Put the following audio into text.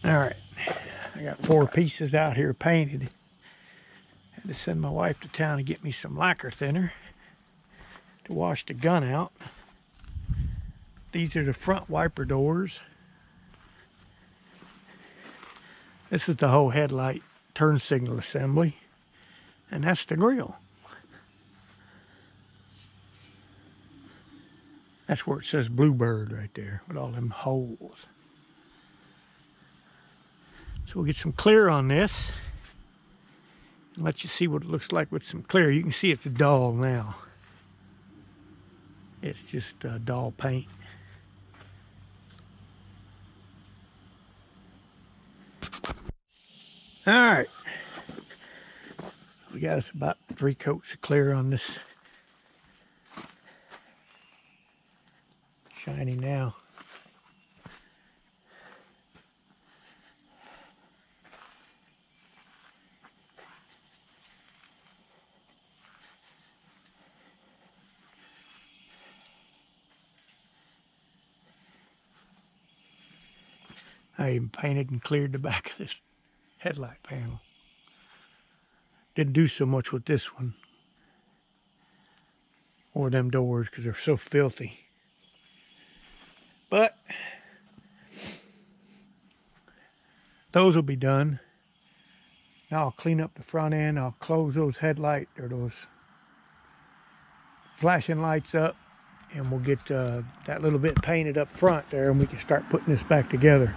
All right, I got 4 pieces out here painted. Had to send my wife to town to get me some lacquer thinner to wash the gun out. These are the front wiper doors. This is the whole headlight turn signal assembly, and that's the grill. That's where it says Bluebird right there with all them holes. So we'll get some clear on this and let you see what it looks like with some clear. You can see it's a dull now. It's just dull paint. All right. We got us about 3 coats of clear on this. Shiny now. I even painted and cleared the back of this headlight panel. Didn't do so much with this one or them doors because they're so filthy. But those will be done. Now I'll clean up the front end. I'll close those headlight or those flashing lights up, and we'll get that little bit painted up front there, and we can start putting this back together.